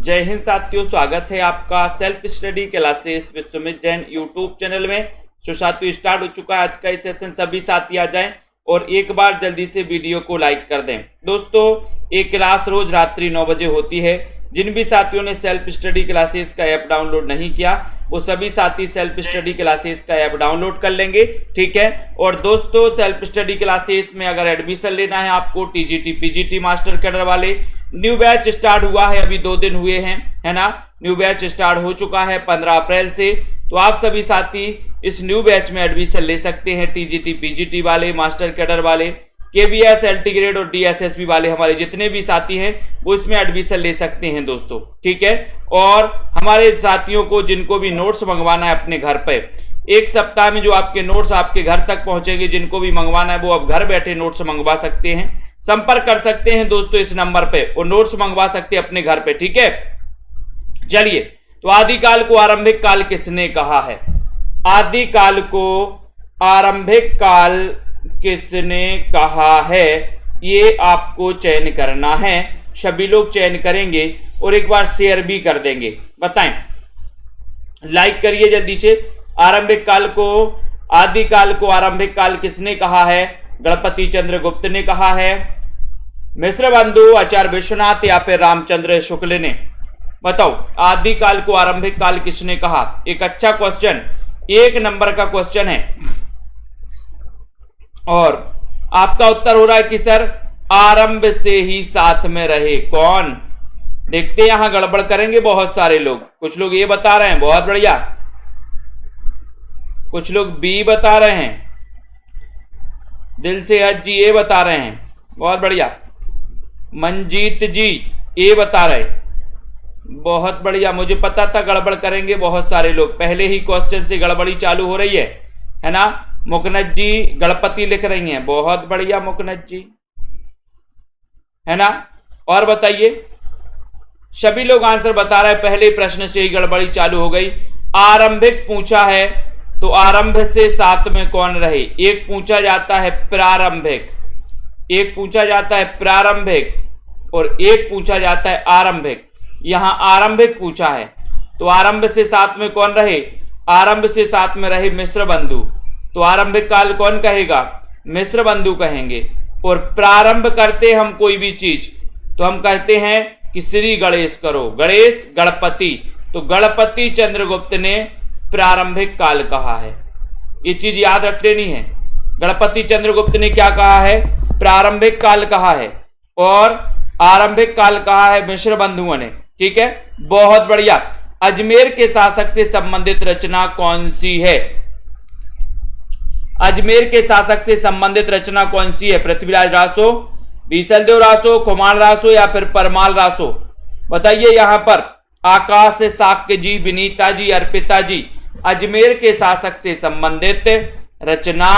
जय हिंद साथियों, स्वागत है आपका self study classes Vishwamit Jain YouTube channel में। तो साथियों स्टार्ट हो चुका है आज का सेशन। सभी साथी आ जाएं और एक बार जल्दी से वीडियो को लाइक कर दें। दोस्तों एक क्लास रोज रात्रि 9 बजे होती है। जिन भी साथियों ने सेल्फ स्टडी क्लासेस का ऐप डाउनलोड नहीं किया वो सभी साथी सेल्फ स्टडी क्लासेस का ऐप डाउनलोड कर लेंगे, ठीक है। और दोस्तों सेल्फ स्टडी क्लासेस में अगर एडमिशन लेना है आपको टीजीटी पीजीटी मास्टर कैडर वाले, न्यू बैच स्टार्ट हुआ है, अभी 2 दिन हुए हैं, है ना। न्यू बैच स्टार्ट हो चुका है 15 अप्रैल से। तो आप सभी साथी इस न्यू बैच में एडमिशन ले सकते हैं। टीजीटी पीजीटी वाले, मास्टर कैडर वाले, केबीएस एलटी ग्रेड और डीएसएसबी वाले हमारे जितने भी साथी हैं वो इसमें एडमिशन ले सकते हैं दोस्तों, ठीक है। और हमारे साथियों को जिनको भी नोट्स मंगवाना है अपने घर पे, एक सप्ताह में जो आपके नोट्स आपके घर तक पहुंचेंगे, जिनको भी मंगवाना है वो अब घर बैठे नोट्स मंगवा सकते हैं। संपर्क कर सकते हैं दोस्तों इस नंबर पे और नोट्स मंगवा सकते हैं अपने घर पे, ठीक है। चलिए, तो आदिकाल को आरंभिक काल किसने कहा है? आदिकाल को आरंभिक काल किसने कहा है, ये आपको चयन करना है। सभी लोग चयन करेंगे और एक बार शेयर भी कर देंगे। बताएं, लाइक करिए जल्दी से। आरंभिक काल को, आदिकाल को आरंभिक काल किसने कहा है? गणपति चंद्र गुप्त ने कहा है, मिश्र बंधु, आचार्य विश्वनाथ या फिर रामचंद्र शुक्ल ने? बताओ, आदिकाल को आरंभिक काल किसने कहा? एक अच्छा क्वेश्चन, 1 नंबर का क्वेश्चन है। और आपका उत्तर हो रहा है कि सर आरंभ से ही साथ में रहे। कौन? देखते हैं, यहां गड़बड़ करेंगे बहुत सारे लोग। कुछ लोग ये बता रहे हैं, बहुत बढ़िया। कुछ लोग बी बता रहे हैं, दिल से हज जी ए बता रहे हैं, बहुत बढ़िया। मंजीत जी ए बता रहे, बहुत बढ़िया। मुझे पता था गड़बड़ करेंगे बहुत सारे लोग, पहले ही क्वेश्चन से गड़बड़ी चालू हो रही है ना। मुकनत जी गणपति लिख रही हैं, बहुत बढ़िया मुकनत जी, है ना। और बताइए, सभी लोग आंसर बता रहे हैं, पहले प्रश्न से ही गड़बड़ी चालू हो गई। आरंभिक पूछा है तो आरंभ से साथ में कौन रहे? एक पूछा जाता है प्रारंभिक, एक पूछा जाता है प्रारंभिक और एक पूछा जाता है आरंभिक। यहां आरंभिक पूछा है तो आरंभ से साथ में कौन रहे? आरंभ से साथ में रहे मिश्र बंधु। तो आरंभिक काल कौन कहेगा? मिश्र बंधु कहेंगे। और प्रारंभ करते हम कोई भी चीज तो हम कहते हैं कि श्री गणेश करो, गणेश गणपति। तो गणपति चंद्रगुप्त ने प्रारंभिक काल कहा है, ये चीज याद रख लेनी है। गणपति चंद्रगुप्त ने क्या कहा है? प्रारंभिक काल कहा है। और आरंभिक काल कहा है मिश्र बंधुओं ने, ठीक है, बहुत बढ़िया। अजमेर के शासक से संबंधित रचना कौन सी है? अजमेर के शासक से संबंधित रचना कौन सी है? पृथ्वीराज रासो, बीसलदेव रासो, खुमान रासो या फिर परमाल रासो? बताइए यहां पर। आकाश साक्य जी, विनीता जी, अर्पिता जी, अजमेर के शासक से संबंधित रचना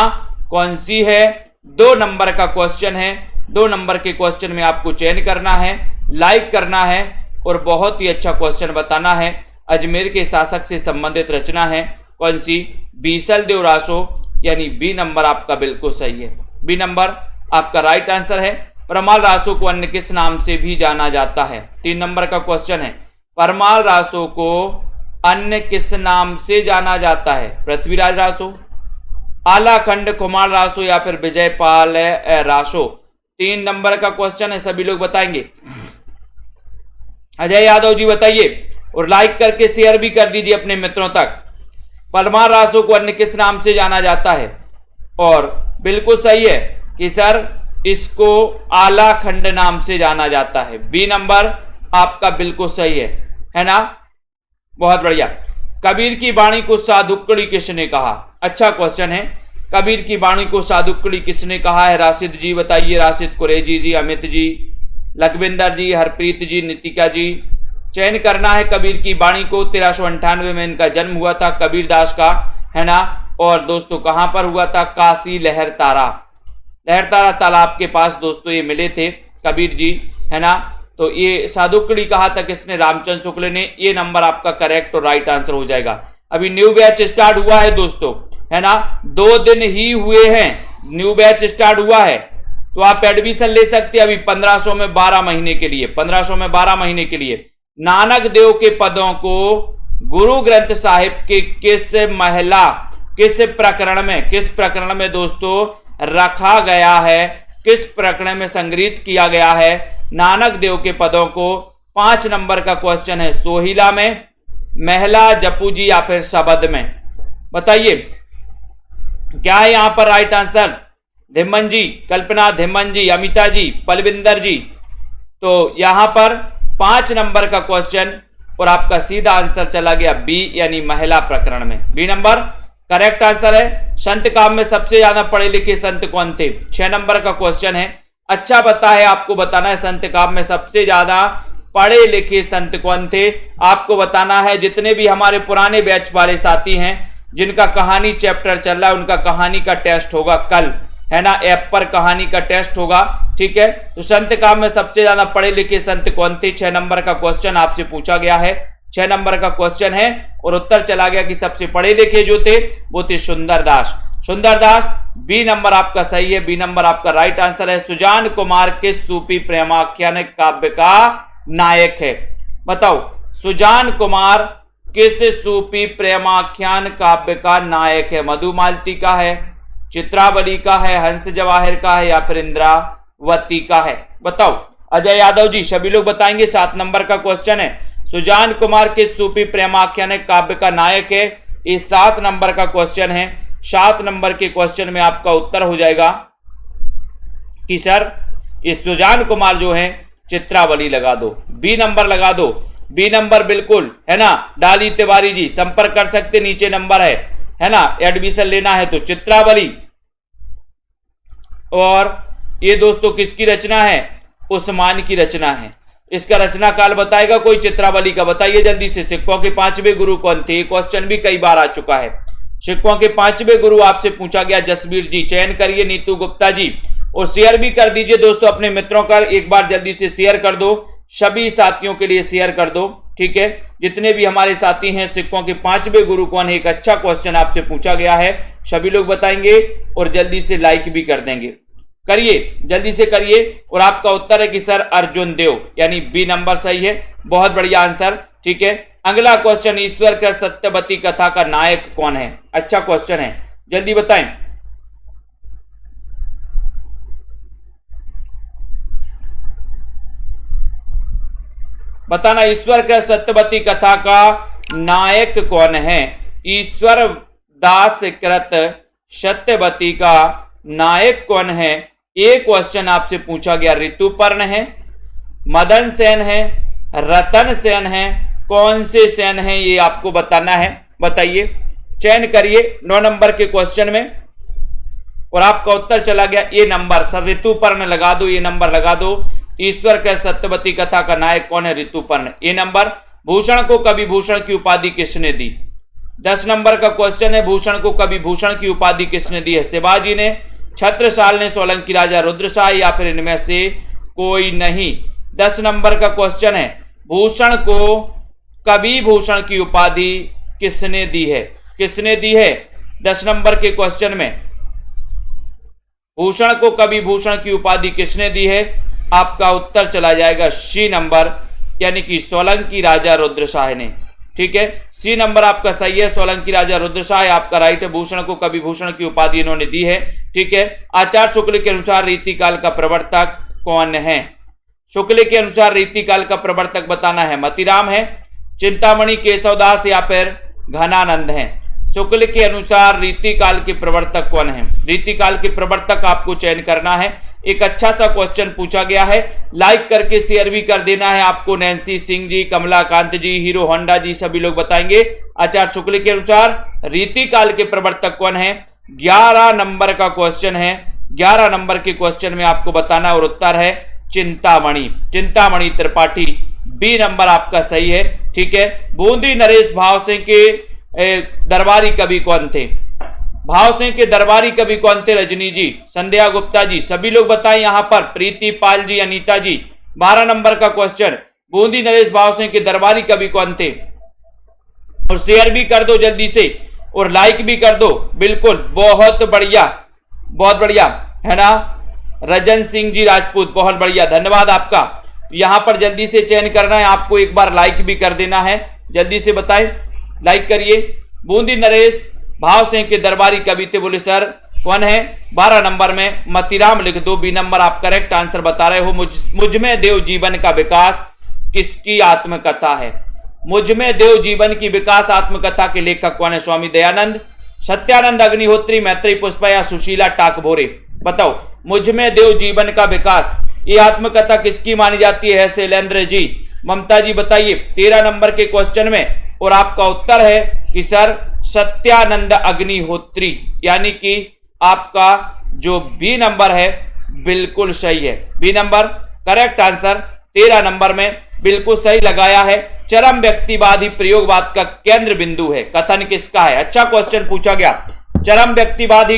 कौन सी है? 2 नंबर का क्वेश्चन है। 2 नंबर के क्वेश्चन में आपको चयन करना है, लाइक करना है और बहुत ही अच्छा क्वेश्चन बताना है। अजमेर के शासक से संबंधित रचना है कौन सी? बीसलदेव रासो, यानी बी नंबर आपका बिल्कुल सही है। बी नंबर आपका राइट आंसर है। परमाल रासो को अन्य किस नाम से भी जाना जाता है? 3 नंबर का क्वेश्चन है, परमाल रासो को अन्य किस नाम से जाना जाता है? पृथ्वीराज रासो, आलाखंड, कुमार रासो या फिर विजयपाल रासो? 3 नंबर का क्वेश्चन है, सभी लोग बताएंगे। अजय यादव जी बताइए और लाइक करके शेयर भी कर दीजिए अपने मित्रों तक। परमाल रासो को अन्य किस नाम से जाना जाता है? और बिल्कुल सही है कि सर इसको आलाखंड नाम से जाना जाता है। बी नंबर आपका बिल्कुल सही है ना, बहुत बढ़िया। कबीर की वाणी को साधुक्कड़ी किसने कहा? अच्छा क्वेश्चन है। कबीर की वाणी को साधुक्कड़ी किसने कहा है? राशिद जी बताइए, राशिद कुरैजी जी, अमित जी, लखविंदर जी, हरप्रीत जी, नितिका जी। चयन करना है कबीर की वाणी को। 1398 में इनका जन्म हुआ था, कबीर दास का, है ना। और दोस्तों कहां पर हुआ था? काशी लहरतारा, लहरतारा तालाब के पास दोस्तों ये मिले थे कबीर जी, है ना। तो ये साधुक्कड़ी कहा था किसने? रामचंद्र शुक्ल ने। ये नंबर आपका करेक्ट और राइट आंसर हो जाएगा। अभी न्यू बैच स्टार्ट हुआ है दोस्तों, है ना, 2 दिन ही हुए हैं, न्यू बैच स्टार्ट हुआ है। तो आप एडमिशन ले सकते हैं अभी 1500 में 12 महीने के लिए, 1500 में 12 महीने के लिए। नानक देव के पदों को गुरु ग्रंथ साहिब के किस प्रकरण में दोस्तों रखा गया है, किस प्रकरण में संग्रहित किया गया है नानक देव के पदों को। 5 नंबर का क्वेश्चन है, सोहिला में, महला, जपूजी या फिर शबद में। बताइए क्या है यहां पर राइट आंसर? धिम्मन जी, कल्पना, धिम्मन जी, अमिता जी, पलविंदर जी। तो यहां पर 5 नंबर का क्वेश्चन और आपका सीधा आंसर चला गया बी, यानी महिला प्रकरण में। बी नंबर करेक्ट आंसर है। संत काव्य में सबसे ज्यादा पढ़े लिखे संत कौन थे? 6 नंबर का क्वेश्चन है। अच्छा पता है, आपको बताना है संत काव्य में सबसे ज्यादा पढ़े लिखे संत कौन थे, आपको बताना है। जितने भी हमारे पुराने बैच वाले साथी हैं जिनका कहानी चैप्टर चल रहा है, उनका कहानी का टेस्ट होगा कल, है ना, ऐप पर कहानी का टेस्ट होगा, ठीक है। तो संत काव्य में सबसे ज्यादा पढ़े लिखे संत कौन थे? 6 नंबर का क्वेश्चन आपसे पूछा गया है, 6 नंबर का क्वेश्चन है और उत्तर चला गया कि सबसे पढ़े लिखे जो थे वो थे सुंदरदास। सुंदरदास, बी नंबर आपका सही है, बी नंबर आपका राइट आंसर है। सुजान कुमार किस सूफी प्रेमाख्यान काव्य का नायक है? बताओ, सुजान कुमार किस सूफी प्रेमाख्यान काव्य का नायक है? मधुमालती का है, चित्रावली का है, हंस जवाहिर का है या फिर इंद्रावती का है? बताओ। अजय यादव जी, सभी लोग बताएंगे। 7 नंबर का क्वेश्चन है, सुजान कुमार किस सूफी प्रेमाख्यान काव्य का नायक है? ये 7 नंबर का क्वेश्चन है। 7 नंबर के क्वेश्चन में आपका उत्तर हो जाएगा कि सर इस सुजान कुमार जो है चित्रावली लगा दो, बी नंबर लगा दो, बी नंबर बिल्कुल, है ना। डाली तिवारी जी संपर्क कर सकते, नीचे नंबर है ना, एडमिशन लेना है तो चित्रावली। और ये दोस्तों किसकी रचना है? उस्मान की रचना है। इसका रचना काल बताएगा कोई चित्रावली का? बताइए जल्दी से। सिक्कों के 5वें गुरु कौन थे? क्वेश्चन भी कई बार आ चुका है। सिक्कों के 5वें गुरु आपसे पूछा गया। जसवीर जी, चयन करिए। नीतू गुप्ता जी, और शेयर भी कर दीजिए दोस्तों अपने मित्रों का। एक बार जल्दी से शेयर कर दो, सभी साथियों के लिए शेयर कर दो, ठीक है। जितने भी हमारे साथी हैं, सिक्कों के 5वें गुरु कौन है? एक अच्छा क्वेश्चन आपसे पूछा गया है, सभी लोग बताएंगे और जल्दी से लाइक भी कर देंगे। करिए, जल्दी से करिए। और आपका उत्तर है कि सर अर्जुन देव, यानी बी नंबर सही है। बहुत बढ़िया आंसर, ठीक है। अगला क्वेश्चन, ईश्वर का सत्यवती कथा का नायक कौन है? अच्छा क्वेश्चन है, जल्दी बताएं। बताना, ईश्वर का सत्यवती कथा का नायक कौन है? ईश्वर दास कृत सत्यवती का नायक कौन है? एक क्वेश्चन आपसे पूछा गया। ऋतुपर्ण है, मदन सेन है, रतन सेन है, कौन से सेन है ये आपको बताना है। बताइए, चयन करिए 9 नंबर के क्वेश्चन में। और आपका उत्तर चला गया ए नंबर, सर ऋतुपर्ण लगा दो, ये नंबर लगा दो। ईश्वर के सत्यवती कथा का नायक कौन है? ऋतुपर्ण, ए नंबर। भूषण को कवि भूषण की उपाधि किसने दी? 10 नंबर का क्वेश्चन है, भूषण को कवि भूषण की उपाधि किसने दी है? शिवाजी ने, छत्रसाल ने, सोलंकी राजा रुद्रशाह या फिर इनमें से कोई नहीं। 10 नंबर का क्वेश्चन है, भूषण को कवि भूषण की उपाधि किसने दी है? किसने दी है 10 नंबर के क्वेश्चन में? भूषण को कवि भूषण की उपाधि किसने दी है? आपका उत्तर चला जाएगा सी नंबर, यानी कि सोलंकी राजा रुद्रशाह ने, ठीक है। सी नंबर आपका सही है, सोलंकी राजा रुद्रशाह आपका राइट है। भूषण को कवि भूषण की उपाधि इन्होंने दी है, ठीक है। आचार्य शुक्ल के अनुसार रीतिकाल का प्रवर्तक कौन है? शुक्ल के अनुसार रीतिकाल का प्रवर्तक बताना है। मतीराम है, चिंतामणि, केशवदास या फिर घनानंद है? शुक्ल के अनुसार रीतिकाल के प्रवर्तक कौन है? रीतिकाल के प्रवर्तक आपको चयन करना है। एक अच्छा सा क्वेश्चन पूछा गया है, लाइक करके शेयर भी कर देना है आपको। नैन्सी सिंह जी, कमलाकांत जी, हीरो होंडा जी, सभी लोग बताएंगे। आचार्य शुक्ल के अनुसार रीतिकाल के प्रवर्तक कौन है? 11 नंबर का क्वेश्चन है। 11 नंबर के क्वेश्चन में आपको बताना और उत्तर है चिंतामणि, चिंतामणि त्रिपाठी। बी नंबर आपका सही है, ठीक है। बूंदी नरेश भावसिंह के दरबारी कवि कौन थे? भावसिंह के दरबारी कवि कौन थे? रजनी जी, संध्या गुप्ता जी, सभी लोग बताएं यहां पर। प्रीति पाल जी, अनीता जी। 12 नंबर का क्वेश्चन, बूंदी नरेश भावसिंह के दरबारी कवि कौन थे? और शेयर भी कर दो जल्दी से और लाइक भी कर दो, बिल्कुल, बहुत बढ़िया, बहुत बढ़िया, है ना। रजन सिंह जी राजपूत, बहुत बढ़िया, धन्यवाद आपका। यहां पर जल्दी से चयन करना है आपको, एक बार लाइक भी कर देना है, जल्दी से बताएं, लाइक करिए। बूंदी नरेश भाव सिंह के दरबारी कवि थे, बोले सर कौन है? 12 नंबर में मतीराम लिख दो, बी नंबर आप करेक्ट आंसर बता रहे हो। मुझ में देव जीवन का विकास किसकी आत्मकथा है? मुझ में देव जीवन की विकास आत्मकथा के लेखक कौन है? स्वामी दयानंद, सत्यानंद अग्निहोत्री, मैत्री पुष्पा या सुशीला टाकभोरे? बताओ, मुझ में देव जीवन का विकास, ये आत्मकथा किसकी मानी जाती है? शैलेंद्र जी। ममता जी बताइए 13 नंबर के क्वेश्चन में, और आपका उत्तर है कि सर सत्यानंद अग्निहोत्री, यानी कि आपका जो बी नंबर है बिल्कुल सही है। B number correct answer 13 number में बिल्कुल सही लगाया है। चरम व्यक्तिवाद ही प्रयोगवाद का केंद्र बिंदु है, कथन किसका है? अच्छा क्वेश्चन पूछा गया। चरम व्यक्तिवाद ही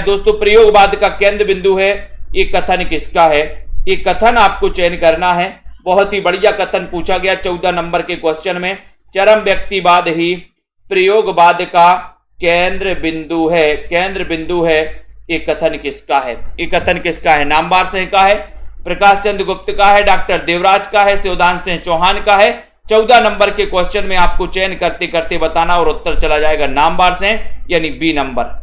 दोस्तों प्रयोगवाद का केंद्र बिंदु है, ये कथन किसका है? ये कथन आपको चयन करना है। बहुत ही बढ़िया कथन पूछा गया 14 नंबर के क्वेश्चन में, चरम व्यक्तिवाद ही प्रयोगवाद का केंद्र बिंदु है, केंद्र बिंदु है। ये कथन किसका है? ये कथन किसका है? नामवर सिंह का है, प्रकाश चंद्र गुप्त का है, डॉक्टर देवराज का है, शिवदान सिंह चौहान का है। 14 नंबर के क्वेश्चन में आपको चयन करते करते बताना और उत्तर चला जाएगा नामवर सिंह, यानी B number.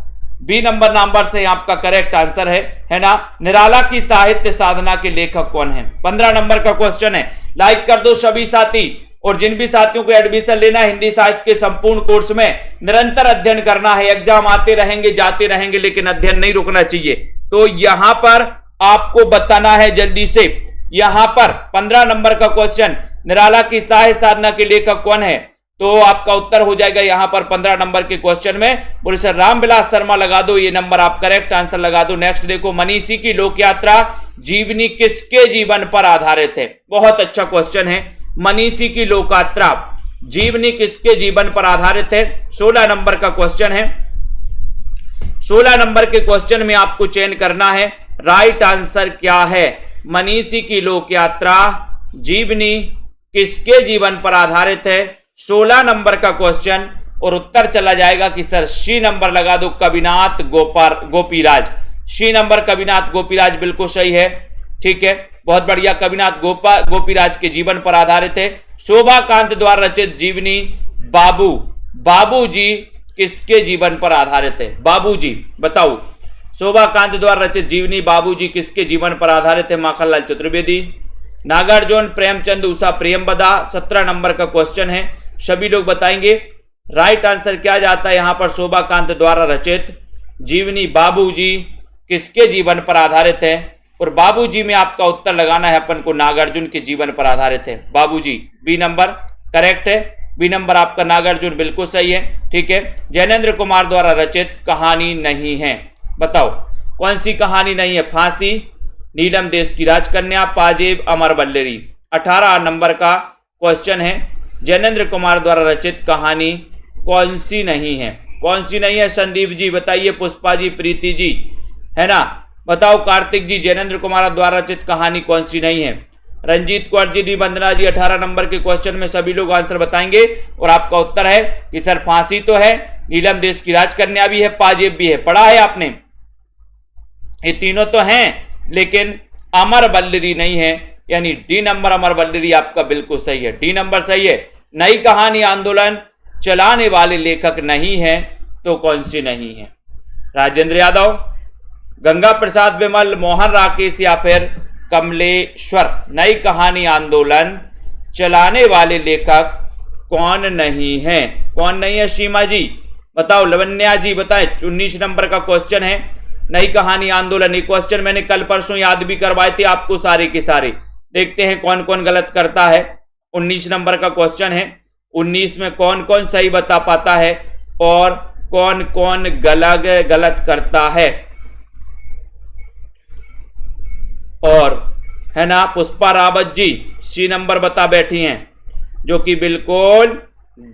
B number Namvar Singh आपका करेक्ट आंसर है ना। निराला की साहित्य साधना के लेखक कौन है? 15 नंबर का क्वेश्चन है। लाइक कर दो सभी साथी, और जिन भी साथियों को एडमिशन लेना है हिंदी साहित्य के संपूर्ण कोर्स में, निरंतर अध्ययन करना है। एग्जाम आते रहेंगे जाते रहेंगे, लेकिन अध्ययन नहीं रुकना चाहिए। तो यहां पर आपको बताना है जल्दी से, यहां पर 15 नंबर का क्वेश्चन, निराला की साहित्य साधना के लेखक कौन है? तो आपका उत्तर हो जाएगा यहां पर 15 नंबर के क्वेश्चन में, बोले सर रामविलास शर्मा लगा दो, ये नंबर आप करेक्ट आंसर लगा दो। नेक्स्ट देखो, मनीषी की लोक यात्रा जीवनी किसके जीवन पर आधारित है? बहुत अच्छा क्वेश्चन है। मनीषी की लोक यात्रा जीवनी किसके जीवन पर आधारित है? 16 नंबर का क्वेश्चन है। 16 नंबर के क्वेश्चन में आपको चयन करना है, राइट आंसर क्या है? मनीषी की लोक यात्रा जीवनी किसके जीवन पर आधारित है? 16 नंबर का क्वेश्चन, और उत्तर चला जाएगा कि सर सी नंबर लगा दो, कविनाथ गोपीराज। सी नंबर कविनाथ गोपीराज बिल्कुल सही है, ठीक है, बहुत बढ़िया। कविनाथ गोपीराज के जीवन पर आधारित है। शोभाकांत द्वारा रचित जीवनी बाबूजी किसके जीवन पर आधारित है? बाबूजी बताओ, शोभाकांत द्वारा रचित जीवनी बाबूजी किसके जीवन पर आधारित है? माखनलाल चतुर्वेदी, नागार्जुन, प्रेमचंद, उषा प्रेमवदा। 17 नंबर का क्वेश्चन है, सभी लोग बताएंगे राइट आंसर क्या जाता है यहां पर? शोभाकांत द्वारा रचित जीवनी बाबूजी किसके जीवन पर आधारित है? और बाबूजी में आपका उत्तर लगाना है अपन को, नागार्जुन के जीवन पर आधारित है बाबूजी। बी नंबर करेक्ट है, बी नंबर आपका नागार्जुन बिल्कुल सही है, ठीक है। जैनेन्द्र कुमार द्वारा रचित कहानी नहीं है, बताओ कौन सी कहानी नहीं है? फांसी, नीलम देश की राजकन्या, पाजेब, अमर बल्लेरी। 18 नंबर का क्वेश्चन है, जैनेन्द्र कुमार द्वारा रचित कहानी कौन सी नहीं है? कौन सी नहीं है? संदीप जी बताइए, पुष्पा जी, प्रीति जी, है ना, बताओ कार्तिक जी, जैनेन्द्र कुमार द्वारा रचित कहानी कौन सी नहीं है? रंजीत कौर जी, वंदना जी, 18 नंबर के क्वेश्चन में सभी लोग आंसर बताएंगे, और आपका उत्तर है कि सर फांसी तो है, नीलम देश की राजकन्या भी है, पाजेब भी है। पढ़ा है आपने? ये तीनों तो हैं, लेकिन अमर बल्लेरी नहीं है, यानी डी नंबर अमर बल्लेरी आपका बिल्कुल सही है, डी नंबर सही है। नई कहानी आंदोलन चलाने वाले लेखक नहीं है, तो कौन सी नहीं है? राजेंद्र यादव, गंगा प्रसाद विमल, मोहन राकेश या फिर कमलेश्वर। नई कहानी आंदोलन चलाने वाले लेखक कौन नहीं है? कौन नहीं है? सीमा जी बताओ, लवन्या जी बताएं। 19 नंबर का क्वेश्चन है, नई कहानी आंदोलन। ये क्वेश्चन मैंने कल परसों याद भी करवाए थे आपको सारे के सारे। देखते हैं कौन कौन गलत करता है। 19 नंबर का क्वेश्चन है, 19 में कौन कौन सही बता पाता है और कौन कौन गलत करता है। और है ना, पुष्पा रावत जी सी नंबर बता बैठी हैं, जो कि बिल्कुल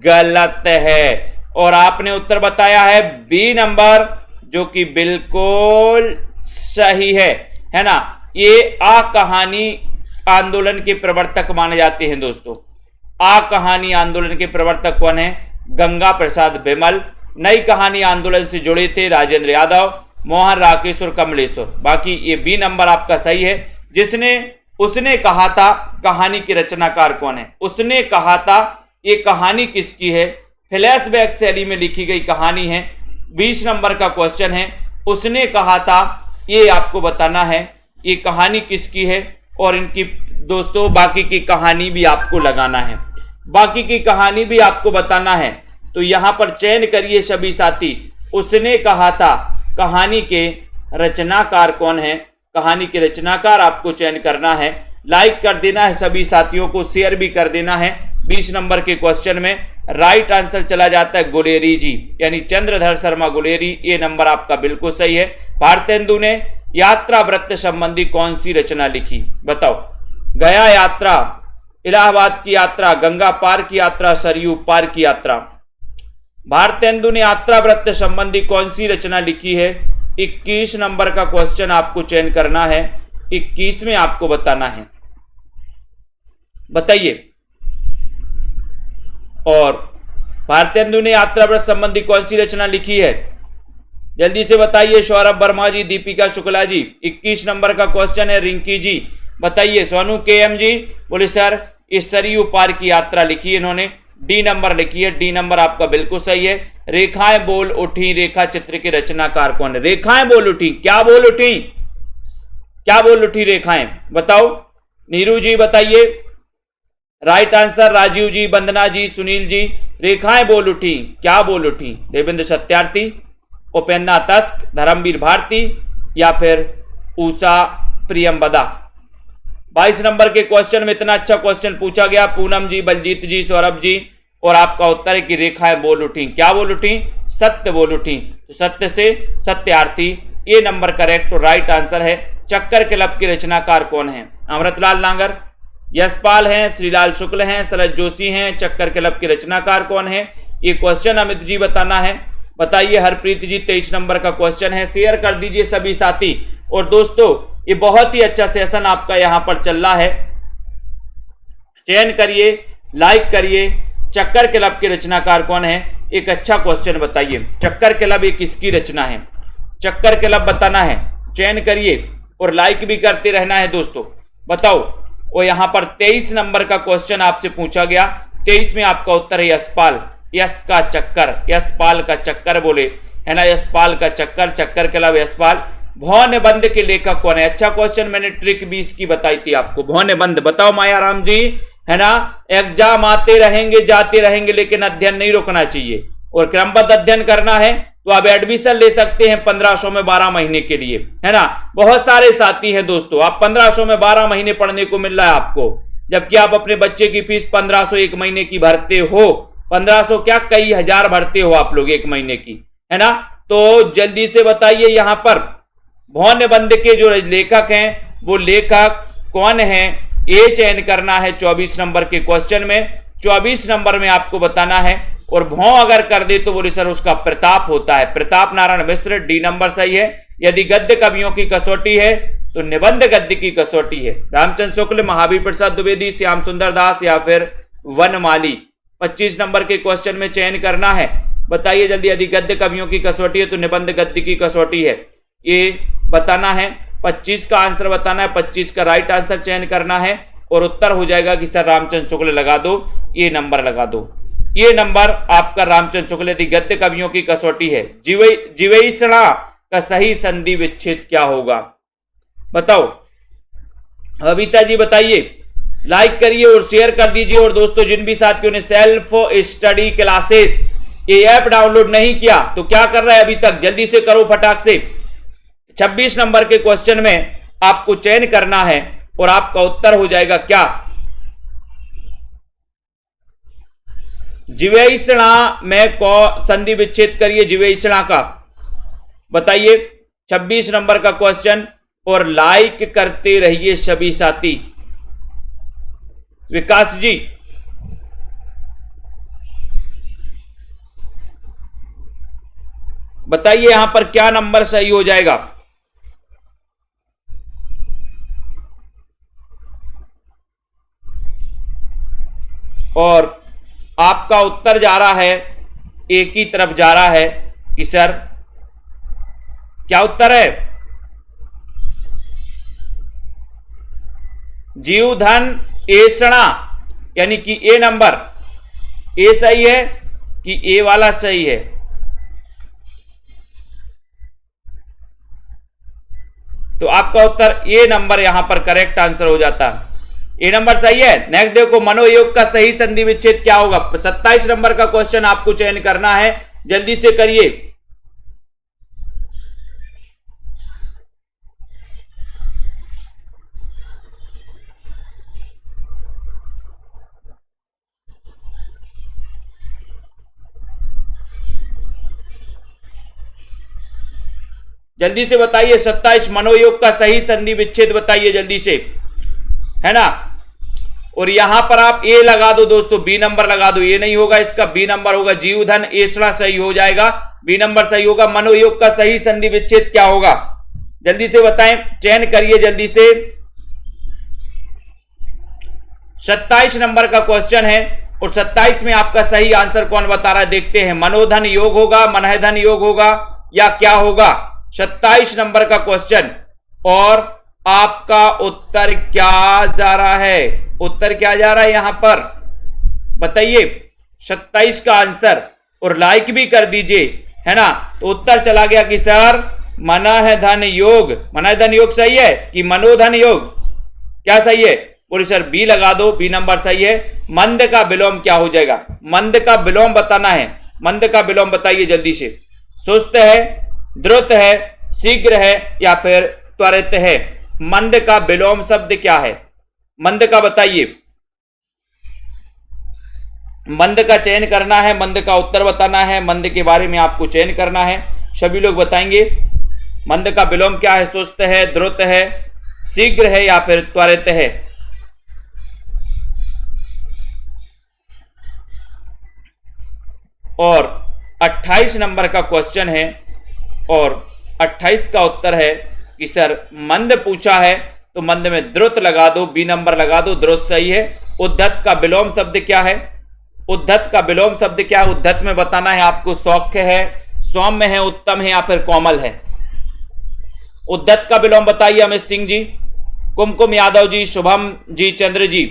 गलत है। और आपने उत्तर बताया है बी नंबर, जो कि बिल्कुल सही है ना। ये आ कहानी आंदोलन के प्रवर्तक माने जाते हैं दोस्तों। आ कहानी आंदोलन के प्रवर्तक कौन है? गंगा प्रसाद विमल। नई कहानी आंदोलन से जुड़े थे राजेंद्र यादव, मोहन राकेश और कमलेश्वर। बाकी ये बी नंबर आपका सही है। जिसने उसने कहा था कहानी के रचनाकार कौन है? उसने कहा था ये कहानी किसकी है? फ्लैशबैक शैली में लिखी गई कहानी है। 20 नंबर का क्वेश्चन है। उसने कहा था ये आपको बताना है ये कहानी किसकी है, और इनकी दोस्तों बाकी की कहानी भी आपको लगाना है, बाकी की कहानी भी आपको बताना है। तो यहां पर चयन करिए सभी साथी। उसने कहा था कहानी के रचनाकार कौन है? कहानी के रचनाकार आपको चयन करना है। लाइक कर देना है सभी साथियों को, शेयर भी कर देना है। 20 नंबर के क्वेश्चन में राइट आंसर चला जाता है गुलेरी जी, यानी चंद्रधर शर्मा गुलेरी। ये नंबर आपका बिल्कुल सही है। भारतेंदु ने यात्रा वृत्त संबंधी कौन सी रचना लिखी? बताओ। गया यात्रा, इलाहाबाद की यात्रा, गंगा पार की यात्रा, सरयू पार की यात्रा। भारतेंदु ने यात्रा वृत्त संबंधी कौन सी रचना लिखी है? 21 नंबर का क्वेश्चन आपको चयन करना है। 21 में आपको बताना है, बताइए। और भारतेंदु ने यात्रा वृत्त संबंधी कौन सी रचना लिखी है? जल्दी से बताइए। सौरभ वर्मा जी, दीपिका शुक्ला जी। 21 नंबर का क्वेश्चन है। रिंकी जी बताइए। सोनू केएम जी बोले सर इस सरयू पार की यात्रा लिखी है इन्होंने। डी नंबर लिखी है। डी नंबर आपका बिल्कुल सही है। रेखाएं बोल उठी, रेखा चित्र के रचनाकार कौन है? रेखाएं बोल उठी, क्या बोल उठी? क्या बोल उठी रेखाएं? बताओ। नीरू जी बताइए। राइट आंसर राजीव जी, वंदना जी, सुनील जी। रेखाएं बोल उठी, क्या बोल उठी? देवेंद्र सत्यार्थी, उपेंद्र तस्क, धर्मवीर भारती, या फिर उषा प्रियमबदा। 22 नंबर के क्वेश्चन में इतना अच्छा क्वेश्चन पूछा गया। पूनम जी, बलजीत जी, सौरभ जी, और आपका उत्तर है कि रेखाएं बोल उठी। क्या बोल उठी? सत्य बोल उठी। तो सत्य से सत्यार्थी, ये नंबर करेक्ट और राइट आंसर है। चक्कर क्लब के रचनाकार कौन है? अमृतलाल नागर, यशपाल हैं, श्रीलाल शुक्ल हैं, शरद जोशी हैं। चक्कर क्लब के रचनाकार कौन है? ये क्वेश्चन अमित जी बताना है। बताइए। हरप्रीत जी 23 नंबर का क्वेश्चन है। शेयर कर दीजिए सभी साथी। और दोस्तों ये बहुत ही अच्छा सेशन आपका यहां पर चल रहा है। चयन करिए, लाइक करिए। चक्कर क्लब के रचनाकार कौन है? एक अच्छा क्वेश्चन बताइए। चक्कर क्लब ये किसकी रचना है? चक्कर क्लब बताना है। चयन करिए और लाइक भी करते रहना है दोस्तों। बताओ। और यहां पर 23 नंबर का क्वेश्चन आपसे पूछा गया। 23 में आपका उत्तर है यशपाल। यश का चक्कर, यशपाल का चक्कर बोले, है ना? यशपाल का चक्कर, चक्कर क्लब यशपाल। भौ निबंध के लेखक कौन है? अच्छा क्वेश्चन, मैंने ट्रिक 20 की बताई थी आपको। भौ निबंध बताओ मायाराम जी, है ना? एग्जाम आते रहेंगे जाते रहेंगे, लेकिन अध्ययन नहीं रुकना चाहिए और क्रमबद्ध अध्ययन करना है। तो आप एडमिशन ले सकते हैं 1500 में 12 महीने के लिए, है ना? बहुत सारे साथी हैं दोस्तों। आप 1500 में 12 महीने पढ़ने को मिल रहा है आपको, जबकि आप अपने बच्चे की फीस 1500 एक महीने की भरते हो। 1500 क्या, कई हजार भरते हो आप लोग एक महीने की, है ना? तो जल्दी से बताइए यहां पर भौ निबंध के जो लेखक हैं वो लेखक कौन है? ये चयन करना है 24 नंबर के क्वेश्चन में। 24 नंबर में आपको बताना है। और भौ अगर कर दे तो बोले सर उसका प्रताप होता है, प्रताप नारायण मिश्र। डी नंबर सही है। यदि गद्य कवियों की कसौटी है तो निबंध गद्य की कसौटी है। रामचंद्र शुक्ल, महावीर प्रसाद द्विवेदी, श्याम सुंदर दास, या फिर वनमाली। 25 नंबर के क्वेश्चन में चयन करना है। बताइए जल्दी। यदि गद्य कवियों की कसौटी है तो निबंध गद्य की कसौटी है, ये बताना है। 25 का आंसर बताना है। 25 का राइट आंसर चयन करना है और उत्तर हो जाएगा कि सर रामचंद्र शुक्ल लगा दो, ये नंबर लगा दो। ये नंबर आपका रामचंद्र शुक्ल यदि गद्य कवियों की कसौटी है। जीवेषणा का सही संधि विच्छेद क्या होगा? बताओ। बबीता जी बताइए। लाइक करिए और शेयर कर दीजिए। और दोस्तों जिन भी साथियों ने सेल्फ स्टडी क्लासेस ये ऐप डाउनलोड नहीं किया तो क्या कर रहा है अभी तक? जल्दी से करो फटाक से। 26 नंबर के क्वेश्चन में आपको चयन करना है और आपका उत्तर हो जाएगा क्या? जीवेषणा में संधि विच्छेद करिए जीवेषणा का, बताइए। 26 नंबर का क्वेश्चन। और लाइक करते रहिए सभी साथी। विकास जी बताइए यहां पर क्या नंबर सही हो जाएगा? और आपका उत्तर जा रहा है एक ही तरफ जा रहा है कि सर क्या उत्तर है? जीवधन एषणा, यानी कि ए नंबर, ए सही है कि ए वाला सही है? तो आपका उत्तर ए नंबर यहां पर करेक्ट आंसर हो जाता है। ए नंबर सही है। नेक्स्ट देखो, मनोयोग का सही संधि विच्छेद क्या होगा? 27 नंबर का क्वेश्चन आपको चयन करना है, जल्दी से करिए। जल्दी से बताइए, 27 मनोयोग का सही संधि विच्छेद बताइए जल्दी से, है ना। और यहां पर आप ए लगा दो दोस्तों, बी नंबर लगा दो, ये नहीं होगा, इसका बी नंबर होगा। जीवधन एषणा सही हो जाएगा, बी नंबर सही होगा। मनोयोग का सही संधि विच्छेद क्या होगा? जल्दी से बताएं, चयन करिए जल्दी से। 27 नंबर का क्वेश्चन है और 27 में आपका सही आंसर कौन बता रहा है, देखते हैं। मनोधन योग होगा, मनहधन योग होगा, या क्या होगा? 27 नंबर का क्वेश्चन, और आपका उत्तर क्या जा रहा है? उत्तर क्या जा रहा है यहां पर बताइए, 27 का आंसर, और लाइक भी कर दीजिए, है ना। तो उत्तर चला गया कि सर मनहधन योग। मनहधन योग सही है कि मनोधन योग? क्या सही है? बोले सर बी लगा दो, बी नंबर सही है। मंद का विलोम क्या हो जाएगा? मंद का विलोम बताना है, मंद का विलोम बताइए जल्दी से। सुस्त है, द्रुत है, शीघ्र है, या फिर त्वरित है? मंद का विलोम शब्द क्या है? मंद का बताइए, मंद का चयन करना है, मंद का उत्तर बताना है, मंद के बारे में आपको चयन करना है। सभी लोग बताएंगे मंद का विलोम क्या है? सुस्त है, द्रुत है, शीघ्र है, या फिर त्वरित है? और 28 नंबर का क्वेश्चन है, और 28 का उत्तर है कि सर मंद पूछा है तो मंद में द्रुत लगा दो, बी नंबर लगा दो, द्रुत सही है। उद्धत का विलोम शब्द क्या है? उद्धत का विलोम शब्द क्या है? उद्धत में बताना है आपको। सौख्य है, सौम्य है, उत्तम है, या फिर कोमल है? उद्धत का विलोम बताइए अमित सिंह जी, कुमकुम यादव जी, शुभम जी, चंद्र जी,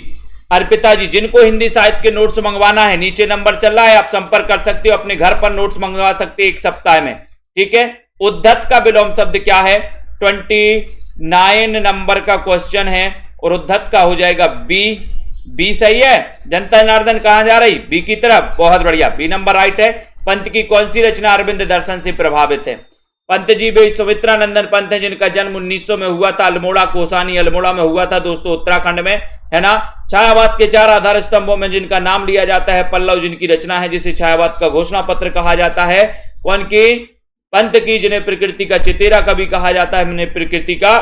अर्पिता जी। जिनको हिंदी साहित्य के नोट्स मंगवाना है, नीचे नंबर चल रहा है, आप संपर्क कर सकते हो, अपने घर पर नोट्स मंगवा सकते हैं 1 सप्ताह में, ठीक है। उद्धत का विलोम शब्द क्या है? 29 नंबर का क्वेश्चन है, और उद्धत का हो जाएगा बी। बी सही है। जनता जनार्दन कहां जा रही? बी की तरफ, बहुत बढ़िया, बी नंबर राइट है। पंत की कौन सी रचना अरविंद दर्शन से प्रभावित है? पंत जी भाई सुमित्रानंदन पंत है, जिनका जन्म 1900 में हुआ था, अल्मोड़ा कोसानी अल्मोड़ा में हुआ था दोस्तों, उत्तराखंड में, है ना। छायावाद के 4 आधार स्तंभों में जिनका नाम लिया जाता है, पल्लव जिनकी रचना है, जिसे छायावाद का घोषणा पत्र कहा जाता है। कौन की? पंत की, जिन्हें प्रकृति का चितेरा कवि कहा जाता है, जिन्हें प्रकृति का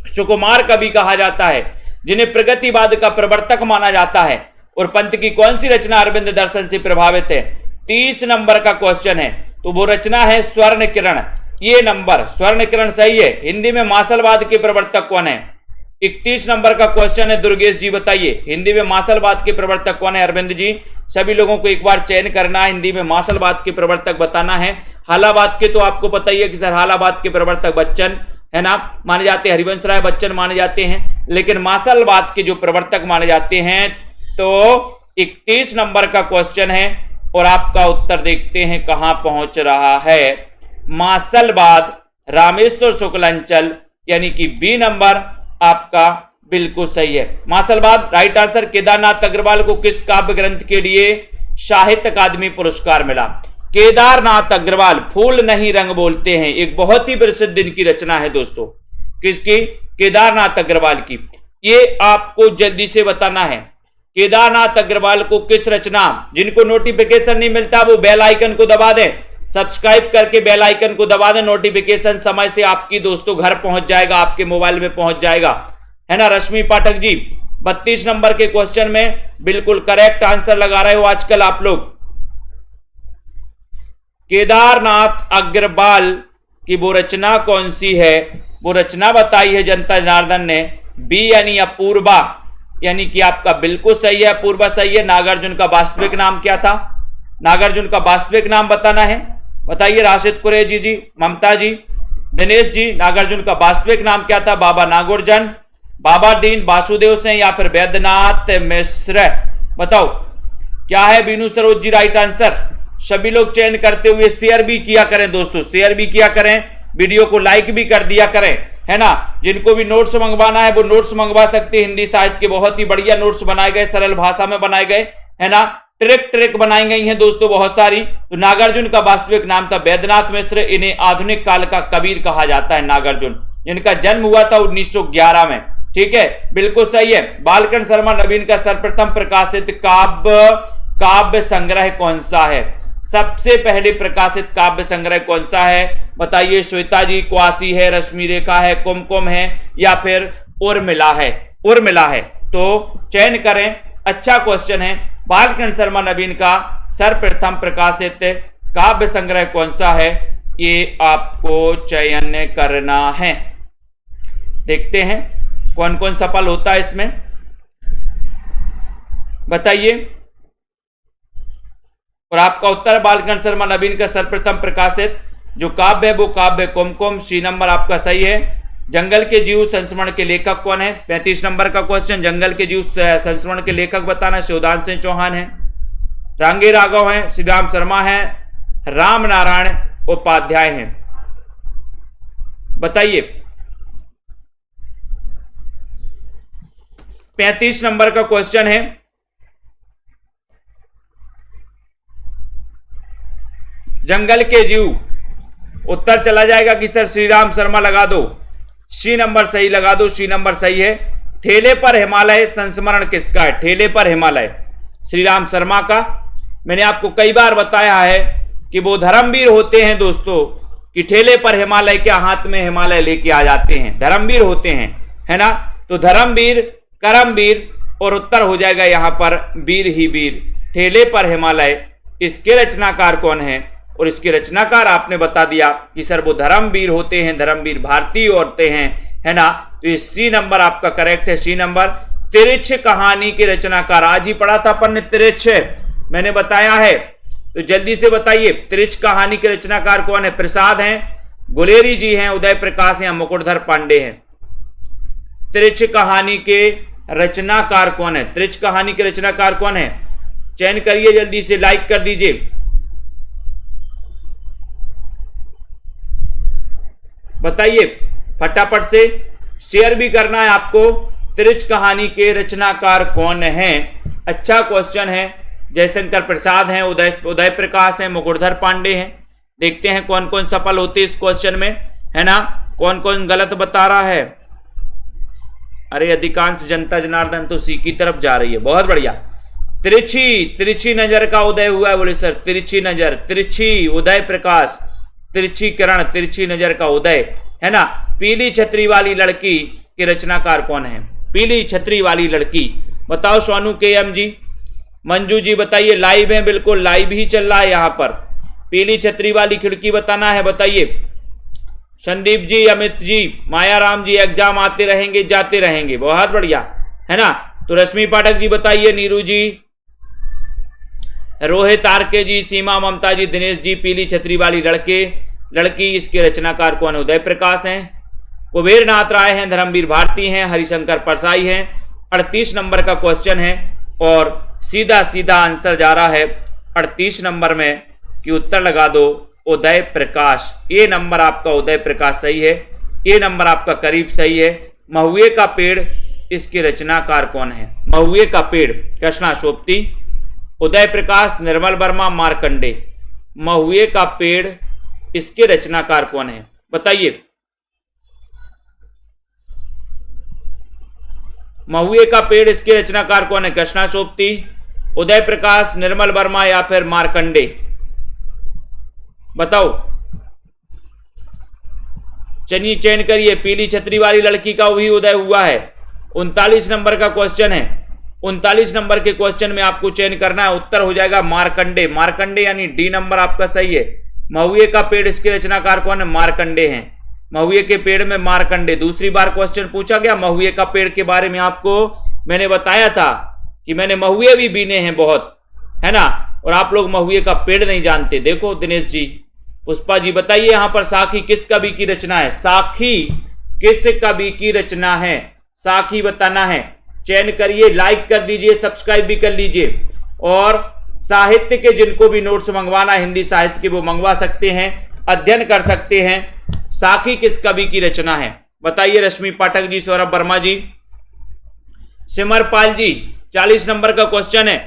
सुकुमार कवि कहा जाता है, जिन्हें प्रगतिवाद का प्रवर्तक माना जाता है। और पंत की कौन सी रचना अरविंद दर्शन से प्रभावित है? 30 नंबर का क्वेश्चन है, तो वो रचना है स्वर्ण किरण। ये नंबर स्वर्ण किरण सही है। हिंदी में मार्शलवाद के प्रवर्तक कौन है? 31 नंबर का क्वेश्चन है, दुर्गेश जी बताइए, हिंदी में मार्शलवाद के प्रवर्तक कौन है? अरविंद जी। सभी लोगों को एक बार चयन करना है, हिंदी में मार्शलवाद के प्रवर्तक बताना है। हालावाद के तो आपको पता ही है कि सर हालावाद के प्रवर्तक बच्चन, है ना, माने जाते हैं, हरिवंश राय बच्चन माने जाते हैं, लेकिन मार्शलवाद के जो प्रवर्तक माने जाते हैं, तो 31 नंबर का क्वेश्चन है, और आपका उत्तर देखते हैं कहां पहुंच रहा है। मार्शलवाद, रामेश्वर शुक्लांचल, यानी कि बी नंबर आपका बिल्कुल सही है। मार्शलवाद राइट आंसर। केदारनाथ अग्रवाल को किस काव्य ग्रंथ के लिए साहित्य अकादमी पुरस्कार मिला? केदारनाथ अग्रवाल, फूल नहीं रंग बोलते हैं, एक बहुत ही प्रसिद्ध इनकी रचना है दोस्तों। किसकी? केदारनाथ अग्रवाल की। ये आपको जल्दी से बताना है, केदारनाथ अग्रवाल को किस रचना। जिनको नोटिफिकेशन नहीं मिलता वो बेल आइकन को दबा दें, सब्सक्राइब करके बेल आइकन को दबा दें, नोटिफिकेशन समय से आपकी दोस्तों घर पहुंच जाएगा, आपके मोबाइल में पहुंच जाएगा, है ना। रश्मि पाठक जी 32 नंबर के क्वेश्चन में बिल्कुल करेक्ट आंसर लगा रहे हो आजकल आप लोग। केदारनाथ अग्रवाल की वो रचना कौन सी है? वो रचना बताई है जनता जनार्दन ने, बी यानी अपूर्वा, यानी कि आपका बिल्कुल सही है, अपूर्वा सही है। नागार्जुन का वास्तविक नाम क्या था? नागार्जुन का वास्तविक नाम बताना है, बताइए। राशिद कुरैशी जी, ममता जी, दिनेश जी, नागार्जुन का वास्तविक नाम क्या था? बाबा नागोर्जन। बाबा दीन वासुदेव सिंह या फिर वैद्यनाथ मिश्र? बताओ क्या है बीनू सरोज जी राइट आंसर? सभी लोग चयन करते हुए शेयर भी किया करें दोस्तों, शेयर भी किया करें, वीडियो को लाइक भी कर दिया करें, है ना। जिनको भी नोट्स मंगवाना है वो नोट्स मंगवा सकते हैं। हिंदी साहित्य के बहुत ही बढ़िया नोट्स बनाए गए, सरल भाषा में बनाए गए, है ना। ट्रिक बनाई गई हैं दोस्तों बहुत सारी। तो नागार्जुन का वास्तविक नाम था वैद्यनाथ मिश्र। इन्हें आधुनिक काल का कबीर कहा जाता है नागार्जुन। इनका जन्म हुआ था 1911 में। ठीक है, बिल्कुल सही है। बालकृष्ण शर्मा नवीन का सर्वप्रथम प्रकाशित काव्य संग्रह कौन सा है? सबसे पहले प्रकाशित काव्य संग्रह कौन सा है बताइए? श्वेता जी, क्वासी है, रश्मि रेखा है, कुमकुम है या फिर उर्मिला है? उर्मिला है, तो चयन करें। अच्छा क्वेश्चन है। बालकृष्ण शर्मा नवीन का सर्वप्रथम प्रकाशित काव्य संग्रह कौन सा है, ये आपको चयन करना है। देखते हैं कौन कौन सफल होता है इसमें, बताइए। और आपका उत्तर बालकृष्ण शर्मा नवीन का सर्वप्रथम प्रकाशित जो काव्य है वो काव्य कुमकुम। सी नंबर आपका सही है। जंगल के जीव संस्मरण के लेखक कौन है? 35 नंबर का क्वेश्चन। जंगल के जीव संस्मरण के लेखक बताना। शिवदान सिंह चौहान है, रांगे राघव हैं, श्री राम शर्मा है, राम नारायण उपाध्याय हैं। बताइए 35 नंबर का क्वेश्चन है। जंगल के जीव, उत्तर चला जाएगा कि सर श्री राम शर्मा लगा दो। सी नंबर सही लगा दो, सी नंबर सही है। ठेले पर हिमालय संस्मरण किसका है? ठेले पर हिमालय श्री राम शर्मा का। मैंने आपको कई बार बताया है कि वो धर्मवीर होते हैं दोस्तों, कि ठेले पर हिमालय के हाथ में हिमालय लेके आ जाते हैं, धर्मवीर होते हैं, है ना। तो धर्मवीर, करमवीर और उत्तर हो जाएगा यहां पर वीर ही वीर। ठेले पर हिमालय, इसके रचनाकार कौन है? और इसके रचनाकार आपने बता दिया कि सर वो धर्मवीर होते हैं, धर्मवीर भारतीय औरतें हैं, है ना। तो ये सी नंबर आपका करेक्ट है, सी नंबर। तिरछ कहानी के रचनाकार, आज ही पढ़ा था अपन ने तिरछ, मैंने बताया है, तो जल्दी से बताइए तिरछ कहानी के रचनाकार कौन है? प्रसाद हैं, गुलेरी जी हैं, उदय प्रकाश हैं, मुकुटधर पांडे हैं। तिरछ कहानी के रचनाकार कौन है? तिरछ कहानी के रचनाकार कौन है? चयन करिए, जल्दी से लाइक कर दीजिए, बताइए फटाफट से। शेयर भी करना है आपको। तिरछ कहानी के रचनाकार कौन है? अच्छा क्वेश्चन है। जयशंकर प्रसाद हैं, उदय प्रकाश हैं, मुकुटधर पांडे हैं। देखते हैं कौन कौन सफल होते इस क्वेश्चन में, है ना। कौन कौन गलत बता रहा है? अरे अधिकांश जनता जनार्दन तो सी की तरफ जा रही है, बहुत बढ़िया। तिरछी नजर का उदय हुआ है, बोले सर तिरछी नजर, तिरछी उदय प्रकाश, तिरछी किरण, तिरछी नजर का उदय, है ना। पीली छतरी वाली लड़की के रचनाकार कौन है? पीली छतरी वाली लड़की, बताओ सोनू के एम जी, मंजू जी बताइए। लाइव है, बिल्कुल लाइव ही चल रहा है यहां पर। पीली छतरी वाली खिड़की बताना है, बताइए। संदीप जी, अमित जी, मायाराम जी, एग्जाम आते रहेंगे जाते रहेंगे, बहुत बढ़िया, है ना। तो रश्मि पाठक जी बताइए, नीरू जी, रोहित आरके जी, सीमा ममता जी, दिनेश जी। पीली छतरी वाली लड़की, इसके रचनाकार कौन है? उदय प्रकाश हैं, कुबेर नाथ राय हैं, धर्मवीर भारती हैं, हरिशंकर परसाई हैं। 38 नंबर का क्वेश्चन है और सीधा सीधा आंसर जा रहा है 38 नंबर में कि उत्तर लगा दो उदय प्रकाश। ए नंबर आपका उदय प्रकाश सही है, ए नंबर आपका करीब सही है। महुए का पेड़, इसके रचनाकार कौन है? महुए का पेड़, कृष्णा सोपती, उदय प्रकाश, निर्मल वर्मा, मार्कंडे। महुए का पेड़, इसके रचनाकार कौन है? बताइए। महुए का पेड़, इसके रचनाकार कौन है? कृष्णा सोपती, उदय प्रकाश, निर्मल वर्मा या फिर मार्कंडे? बताओ, चलिए चयन करिए। पीली छतरी वाली लड़की का भी उदय हुआ है। 39 नंबर का क्वेश्चन है। 39 नंबर के क्वेश्चन में आपको चयन करना है, उत्तर हो जाएगा मार्कंडे। मार्कंडे यानी डी नंबर आपका सही है। महुए का पेड़, इसके रचनाकार कौन है? मार्कंडे हैं। महुए के पेड़ में मार्कंडे। दूसरी बार क्वेश्चन पूछा गया महुए का पेड़ के बारे में, आपको मैंने बताया था कि मैंने महुए भी बीने हैं बहुत, है ना। और आप लोग महुए का पेड़ नहीं जानते। देखो दिनेश जी, पुष्पा जी बताइए यहां पर साखी किस कवि की रचना है? साखी किस कवि की रचना है? साखी बताना है। चयन करिए, लाइक कर दीजिए, सब्सक्राइब भी कर लीजिए। और साहित्य के जिनको भी नोट्स मंगवाना हिंदी साहित्य के वो मंगवा सकते हैं, अध्ययन कर सकते हैं। साखी किस कवि की रचना है बताइए। रश्मि पाठक जी, सौरभ वर्मा जी, सिमरपाल जी, 40 नंबर का क्वेश्चन है।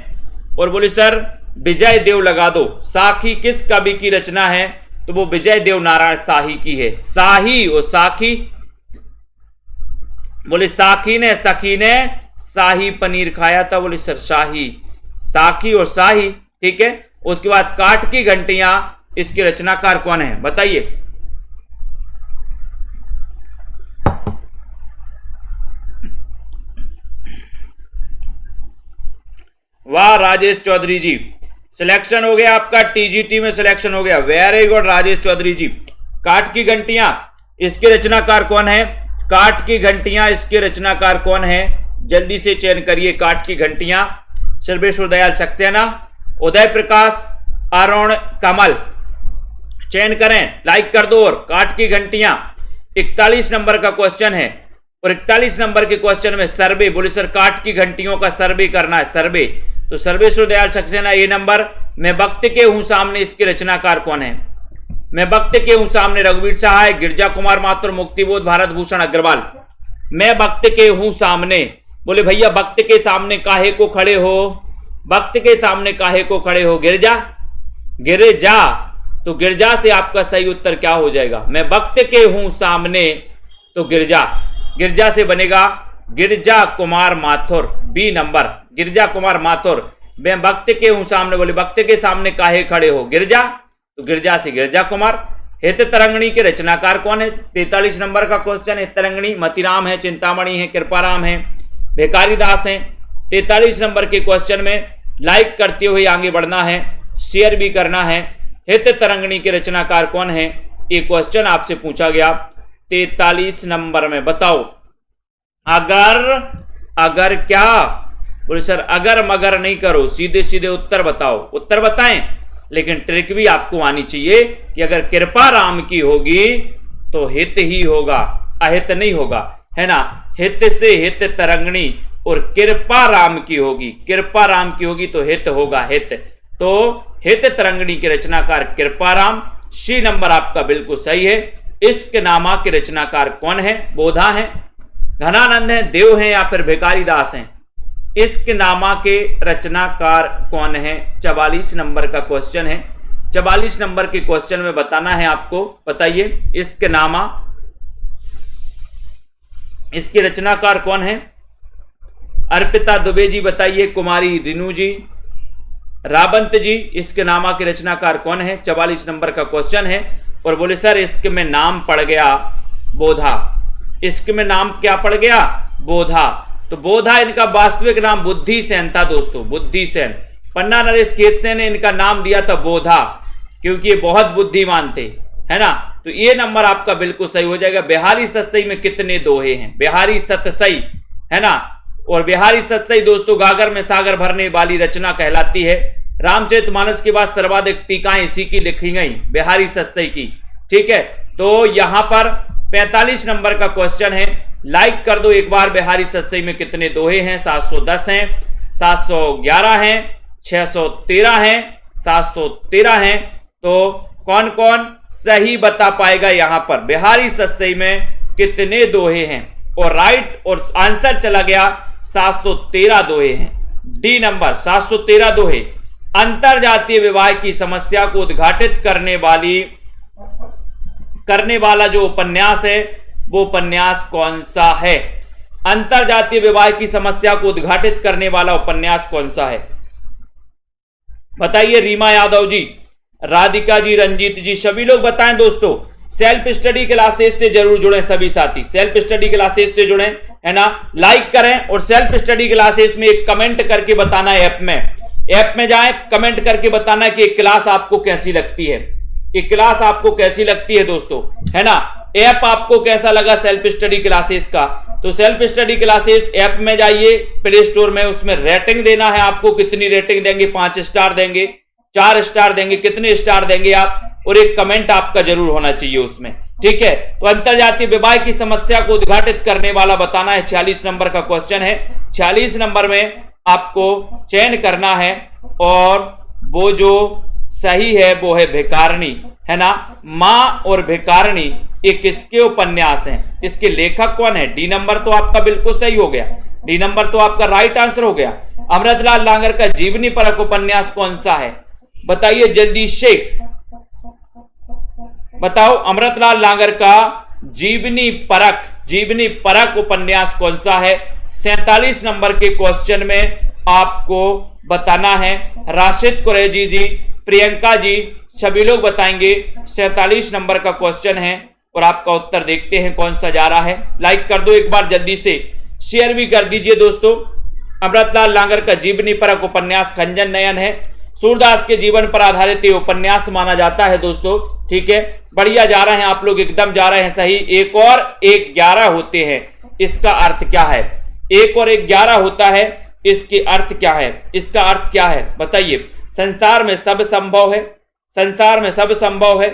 और बोले सर विजय देव लगा दो, साखी किस कवि की रचना है? तो वो विजय देव नारायण शाही की है। शाही और साखी, बोले साखी ने सखी ने शाही पनीर खाया था, बोले सर शाही, साखी और शाही, ठीक है। उसके बाद काठ की घंटियां, इसके रचनाकार कौन है बताइए। वाह राजेश चौधरी जी, सिलेक्शन हो गया आपका, टीजीटी में सिलेक्शन हो गया, वेरी गुड राजेश चौधरी जी। काठ की घंटियां, इसके रचनाकार कौन है? काठ की घंटियां, इसके रचनाकार कौन है? जल्दी से चयन करिए। काठ की घंटियां, सर्वेश्वर दयाल सक्सेना, उदय प्रकाश, अरुण कमल, चयन करें, लाइक कर दो। और काठ की घंटियां 41 नंबर का क्वेश्चन है। और 41 नंबर के क्वेश्चन में सर्वे, बोले सर काठ की घंटियों का सर्वे करना है, सर्वे। तो सर्वेश्वर दयाल सक्सेना ये नंबर। मैं वक्त के हूं सामने, इसके रचनाकार कौन है? मैं वक्त के हूं सामने, रघुवीर सहाय, गिरजा कुमार माथुर, मुक्तिबोध, भारत भूषण अग्रवाल। मैं वक्त के हूं सामने, बोले भैया वक्त के सामने काहे को खड़े हो? वक्त के सामने काहे को खड़े हो? गिरजा, गिरजा। तो गिरजा से आपका सही उत्तर क्या हो जाएगा? मैं वक्त के हूं सामने, तो गिरजा, गिरजा से बनेगा गिरजा कुमार माथुर, बी नंबर, गिरजा कुमार माथुर। मैं वक्त के हूं सामने, बोले वक्त के सामने काहे खड़े हो? गिरजा, तो गिरजा से गिरजा कुमार। हित तरंगणी के रचनाकार कौन है? 43 नंबर का क्वेश्चन है। तरंगणी मतीराम है, चिंतामणि है, कृपाराम है, भिखारी दास है। 43 नंबर के क्वेश्चन में लाइक करते हुए आगे बढ़ना है, शेयर भी करना है। हित तरंगणी के रचनाकार कौन है? ये क्वेश्चन आपसे पूछा गया 43 नंबर में। बताओ अगर, अगर क्या? बोले सर अगर मगर नहीं करो, सीधे सीधे उत्तर बताओ। उत्तर बताएं, लेकिन ट्रिक भी आपको आनी चाहिए कि अगर कृपा राम की होगी तो हित ही होगा, अहित नहीं होगा, है ना। हित से हित तरंगणी, और कृपा राम की होगी, कृपा राम की होगी तो हित होगा, हित। तो हित तरंगणी के रचनाकार कृपा राम, सी नंबर आपका बिल्कुल सही है। इश्क नामा के रचनाकार कौन है? बोधा है, घनानंद है, देव है, या फिर भिखारी दास हैं? इश्क नामा के रचनाकार कौन है? 44 नंबर का क्वेश्चन है। 44 नंबर के क्वेश्चन में बताना है आपको, बताइए इश्क नामा, इसके रचनाकार कौन है? अर्पिता दुबे जी बताइए, कुमारी रिनू जी, रावंत जी, इश्क नामा के रचनाकार कौन है? 44 नंबर का क्वेश्चन है। और बोले सर इश्क में नाम पड़ गया बोधा, इश्क में नाम क्या पड़ गया? बोधा। तो बोधा इनका वास्तविक नाम बुद्धि सेन था दोस्तों, बुद्धि सेन। पन्ना नरेश खेतसेन ने इनका नाम दिया था बोधा, क्योंकि ये बहुत बुद्धिमान थे, है ना। तो ये नंबर आपका बिल्कुल सही हो जाएगा। बिहारी सतसई में कितने दोहे हैं? बिहारी सतसई, है ना। और बिहारी सतसई दोस्तों गागर में सागर भरने वाली रचना कहलाती है। रामचरितमानस के बाद सर्वाधिक टीकाएं इसी की लिखी गई, बिहारी सतसई की, ठीक है। तो यहां पर 45 नंबर का क्वेश्चन है, लाइक कर दो एक बार। बिहारी सतसई में कितने दोहे हैं? 710 हैं, 711 हैं, 613 हैं, 713 हैं। तो कौन कौन सही बता पाएगा यहां पर बिहारी सतसई में कितने दोहे हैं? और राइट और आंसर चला गया 713 दोहे हैं, डी नंबर 713 दोहे। अंतरजातीय विवाह की समस्या को उद्घाटित करने वाला जो उपन्यास है वो उपन्यास कौन सा है? अंतरजातीय विवाह की समस्या को उद्घाटित करने वाला उपन्यास कौन सा है बताइए। रीमा यादव जी, राधिका जी, रंजीत जी, सभी लोग बताएं दोस्तों। सेल्फ स्टडी क्लासेस से जरूर जुड़ें सभी साथी, सेल्फ स्टडी क्लासेस से जुड़ें, है ना। लाइक करें और सेल्फ स्टडी क्लासेस में एक कमेंट करके बताना है। ऐप में जाएं, कमेंट करके बताना कि एक क्लास आपको कैसी लगती है, एक क्लास आपको कैसी लगती है दोस्तों, है ना। ऐप आपको कैसा लगा सेल्फ स्टडी क्लासेस का? तो सेल्फ स्टडी क्लासेस ऐप में जाइए प्ले स्टोर में, उसमें रेटिंग देना है आपको। कितनी रेटिंग देंगे? 5 स्टार देंगे, 4 स्टार देंगे, कितने स्टार देंगे आप? और एक कमेंट आपका जरूर होना चाहिए उसमें, ठीक है। तो अंतरजातीय विवाह की समस्या को उद्घाटित करने वाला बताना है, 46 नंबर का क्वेश्चन है। 46 नंबर में आपको चयन करना है और वो जो सही है वो है भिखारिणी, है ना। मां और भिखारिणी ये किसके उपन्यास हैं, इसके लेखक कौन है? डी नंबर तो आपका बिल्कुल सही हो गया, डी नंबर तो आपका राइट आंसर हो गया। अमृतलाल लांगर का जीवनी परक उपन्यास कौन सा है? बताइए जल्दी से बताओ, अमृतलाल लांगर का जीवनी परक उपन्यास कौन सा है? 47 नंबर के क्वेश्चन में आपको बताना है। राशिद कुरैशी जी, प्रियंका जी, सभी लोग बताएंगे। 47 नंबर का क्वेश्चन है और आपका उत्तर देखते हैं कौन सा जा रहा है। लाइक कर दो एक बार जल्दी से, शेयर भी कर दीजिए दोस्तों। अमृतलाल लांगर का जीवनी परक उपन्यास खंजन नयन है। सूरदास के जीवन पर आधारित ये उपन्यास माना जाता है दोस्तों, ठीक है। बढ़िया जा रहे हैं आप लोग, एकदम जा रहे हैं सही। 1 और 1 11 होते हैं, इसका अर्थ क्या है? 1 और 1 11 होता है, इसके अर्थ क्या है? इसका अर्थ क्या है बताइए? संसार में सब संभव है, संसार में सब संभव है,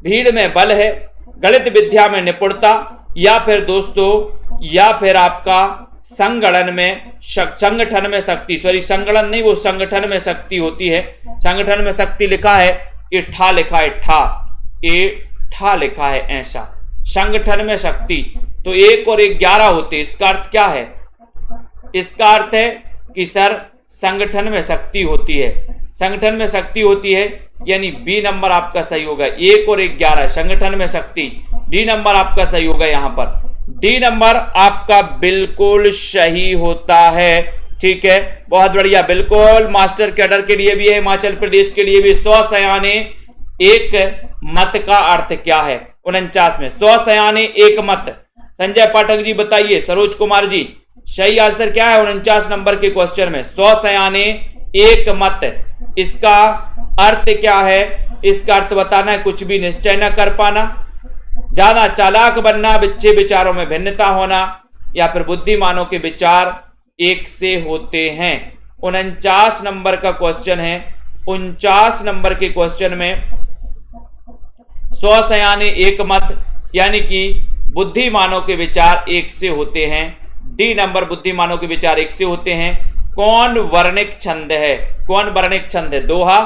भीड़ में बल है, गणित विद्या में निपुणता, या फिर दोस्तों या फिर आपका संगठन में शक्ति, सॉरी संगठन नहीं, वो संगठन में शक्ति होती है। संगठन में शक्ति लिखा है, ये ठा लिखा है, ठा लिखा है ऐसा, संगठन में शक्ति। तो 1 और 1 11 होते, इसका अर्थ क्या है? इसका अर्थ है कि सर संगठन में शक्ति होती है, संगठन में शक्ति होती है, यानी बी नंबर आपका सही होगा। 1 और 1 11 संगठन में शक्ति, डी नंबर आपका सही होगा। यहां पर डी नंबर आपका बिल्कुल सही होता है, ठीक है। बहुत बढ़िया, बिल्कुल मास्टर कैडर के लिए भी है, हिमाचल प्रदेश के लिए भी। 100 सयाने एक मत का अर्थ क्या है? 49 में 100 सयाने एक मत। संजय पाठक जी बताइए, सरोज कुमार जी सही आंसर क्या है 49 नंबर के क्वेश्चन में? 100 सयाने एक मत, इसका अर्थ क्या है? इसका अर्थ बताना है, कुछ भी निश्चय न कर पाना, ज्यादा चालाक बनना, बच्चे विचारों में भिन्नता होना, या फिर बुद्धिमानों के विचार एक से होते हैं। 49 नंबर का क्वेश्चन है। 49 नंबर के क्वेश्चन में 100 सयाने एक मत, यानी कि बुद्धिमानों के विचार एक से होते हैं। डी नंबर, बुद्धिमानों के विचार एक से होते हैं। कौन वर्णिक छंद है? कौन वर्णिक छंद है? दोहा,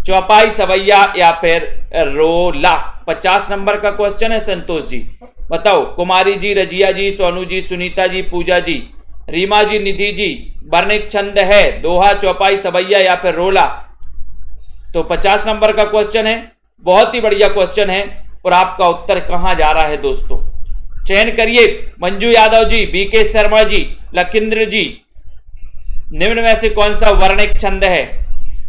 चौपाई, सवैया या फिर रोला? 50 नंबर का क्वेश्चन है। संतोष जी बताओ, कुमारी जी, रजिया जी, सोनू जी, सुनीता जी, पूजा जी, रीमा जी, निधि जी, वर्णिक छंद है दोहा, चौपाई, सवैया या फिर रोला? तो 50 नंबर का क्वेश्चन है, बहुत ही बढ़िया क्वेश्चन है। और आपका उत्तर कहां जा रहा है दोस्तों? चयन करिए। मंजू यादव जी, बीके शर्मा जी, लखिंद्र जी, निम्न में से कौन सा वर्णिक छंद है?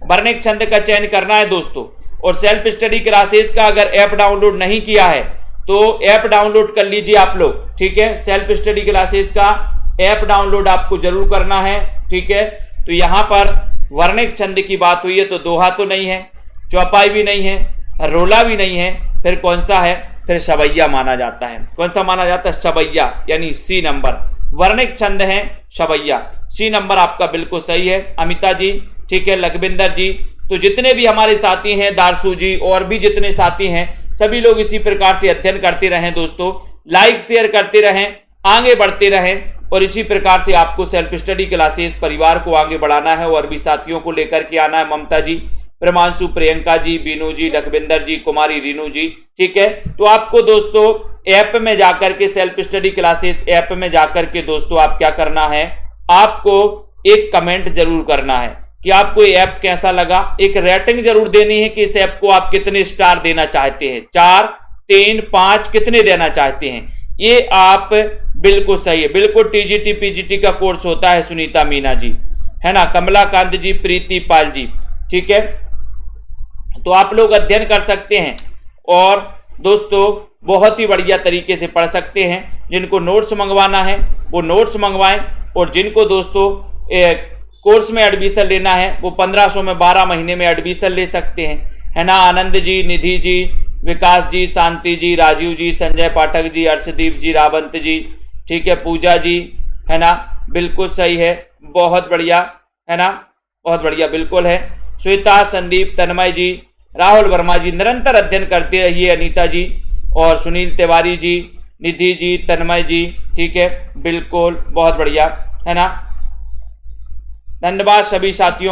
वर्णिक छंद का चयन करना है दोस्तों। और सेल्फ स्टडी क्लासेस का अगर ऐप डाउनलोड नहीं किया है तो ऐप डाउनलोड कर लीजिए आप लोग, ठीक है। सेल्फ स्टडी क्लासेस का ऐप डाउनलोड आपको जरूर करना है, ठीक है। तो यहां पर वर्णिक छंद की बात हुई है तो दोहा तो नहीं है, चौपाई भी नहीं है, रोला भी नहीं है, फिर कौन सा है? फिर सवैया माना जाता है। कौन सा माना जाता है? सवैया, यानी सी नंबर। वर्णिक छंद है सवैया, सी नंबर आपका बिल्कुल सही है। अमिता जी, ठीक है, लखविंदर जी, तो जितने भी हमारे साथी हैं, दारसू जी और भी जितने साथी हैं, सभी लोग इसी प्रकार से अध्ययन करते रहें दोस्तों। लाइक शेयर करते रहें, आगे बढ़ते रहें, और इसी प्रकार से आपको सेल्फ स्टडी क्लासेस परिवार को आगे बढ़ाना है और भी साथियों को लेकर के आना है। ममता जी, प्रमांशु, प्रियंका जी, बीनू जी, लखविंदर जी, कुमारी, रीनू जी, ठीक है। तो आपको दोस्तों ऐप में जाकर के, सेल्फ स्टडी क्लासेस ऐप में जाकर के दोस्तों आप क्या करना है? आपको एक कमेंट जरूर करना है कि आपको ये ऐप कैसा लगा। एक रेटिंग जरूर देनी है कि इस ऐप को आप कितने स्टार देना चाहते हैं, 4, 3, 5 कितने देना चाहते हैं। ये आप बिल्कुल सही है, बिल्कुल टीजीटी पीजीटी का कोर्स होता है। सुनीता मीना जी, है ना, कमलाकांत जी, प्रीति पाल जी, ठीक है। तो आप लोग अध्ययन कर सकते हैं और दोस्तों बहुत ही बढ़िया तरीके से पढ़ सकते हैं। जिनको नोट्स मंगवाना है वो नोट्स मंगवाएं, और जिनको दोस्तों कोर्स में एडमिशन लेना है वो 1500 में 12 महीने में एडमिशन ले सकते हैं, है ना। आनंद जी, निधि जी, विकास जी, शांति जी, राजीव जी, संजय पाठक जी, अर्शदीप जी, रावंत जी, ठीक है, पूजा जी, है ना, बिल्कुल सही है, बहुत बढ़िया, है ना, बहुत बढ़िया, बिल्कुल है। श्वेता, संदीप, तन्मय जी, राहुल वर्मा जी, निरंतर अध्ययन करते रहिए। अनीता जी, और सुनील तिवारी जी, निधि जी, तन्मय जी, ठीक है, बिल्कुल बहुत बढ़िया, है ना। धन्यवाद सभी साथियों।